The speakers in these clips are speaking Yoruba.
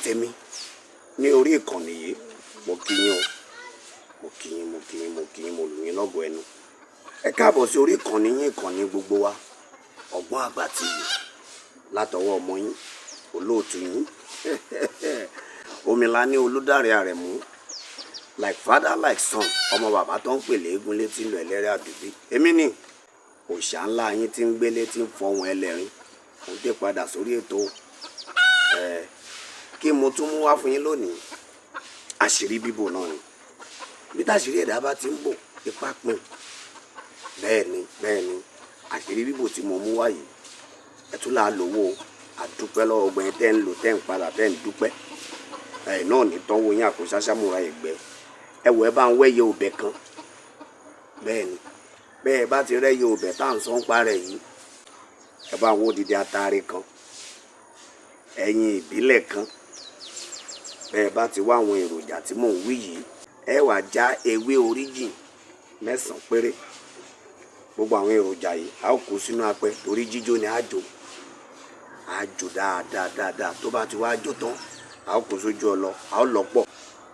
tèmi ní orí ìkànnì yìí mo kí yín o, mo kí yín mo lù yín lọ́gọ̀ ẹnu. Ẹ káàbọ̀ sí orí ìkànnì yín, ìkànnì gbogbo wa, Ọgbọ́n Àgbà TV, látọwọ́ ọmọ yín olóòtú yín Omilani Olúdáre Àrẹ̀mú, like father like son, ọmọ bàbá tó ń pèlè eégún létí ń lọ ẹlẹ́rẹ́ àdùbí. Èmi ni òòṣà ńlá yín tí ń gbélé tí ń fọhùn ẹlẹ́rìn. Mo dé padà sórí ètò kí mo tún mú wá fún yín lónìí. Àṣírí bíbò náà ni. Bí táṣírí ẹ̀dá bá ti ń bò, ipá pin. Bẹ́ẹ̀ ni àṣírí bíbò tí mo mú wá yìí, ẹ tún là á lówó àdúpẹ́ lọ́wọ́ ọgbẹ́ni tẹ́ ń lò tẹ́ ń padà tẹ́ ń dúpẹ́. Ẹ̀ náà ní tọ́wọ́ yín àkóṣáṣámúra ẹ̀gbẹ́. Ẹ wò ẹ bá ń wẹ́yẹ òbẹ̀ kan. Bẹ́ẹ̀ ni bẹ́ẹ̀ bá ti rẹ́yẹ òbẹ̀ tá à ń sọ ń parẹ́ yìí, ẹ bá wo dídí atare kan, ẹyin ìbílẹ̀ kan. Bẹ́ẹ̀ bá ti wá àwọn èròjà tí mò ń wí yìí, ẹ wá já ewé oríjìn 9 péré. Gbogbo àwọn èròjà yìí a ó kó sínú apẹ torí jíjó ni a jò dáadáa. Tó bá ti wá jó tán, a ó kó sójú ọlọ, a ó lọ pọ̀.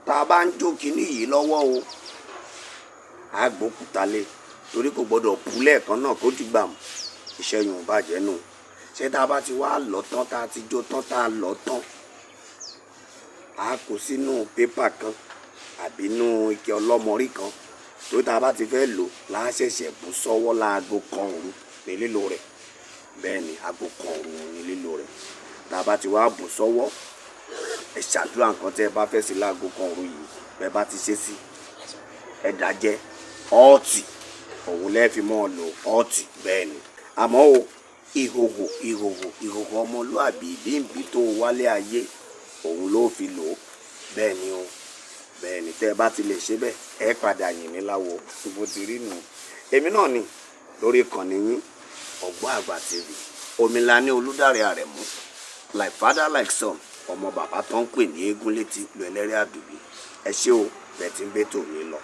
Tá a bá ń jó kinní yìí lọ́wọ́ o, a gbókùtà lé torí kò gbọdọ̀ bú lẹ́ẹ̀kan náà kó ti gbà mú. Iṣẹ́ yòó bàjẹ́ nù. Ṣé tá a bá ti wá lọ tán, tá a ti jó tán, tá a lọ tán, a kó sínú pépà kan àbí inú ike ọlọ́mọrí kan. Torí tá a bá ti fẹ́ lò láṣẹ̀ṣẹ̀ bù sọ́wọ́ láago kan òru ní lílo rẹ̀. Bẹ́ẹ̀ ni aago kan òru ní lílo rẹ̀. Tá a bá ti wá bù sọ́wọ́, ẹ ṣàdúrà nǹkan tẹ́ ẹ bá fẹ́ sí láago kan òru yìí. Bẹ́ẹ̀ bá ti ṣe sí, ẹ dàjẹ́ ọ́ọ̀tì, òun lẹ́ẹ̀ fi mọ́ ọ lò ọ́ọ̀tì. Bẹ́ẹ̀ ni àmọ́ o, ìhòhò ọmọlúàbí ìbíǹbí tó wálé ayé, òun ló fi lò ó. Bẹ́ẹ̀ ni o, bẹ́ẹ̀ ni tẹ́ ẹ bá ti lè ṣe bẹ́ẹ̀, ẹ padà yìn mí láwo bó ti rí nù. Èmi náà ni lórí ìkànnì yín Ọgbọ́n Àgbà TV, Omilani Olúdáre Àrẹ̀mú, like father like son, ọmọ bàbá tó ń pè ní eégún létí lu ẹlẹ́rẹ́ àdùbí. Ẹ ṣé o, bẹ́ẹ̀ tí ń bẹ́ tò mí lọ.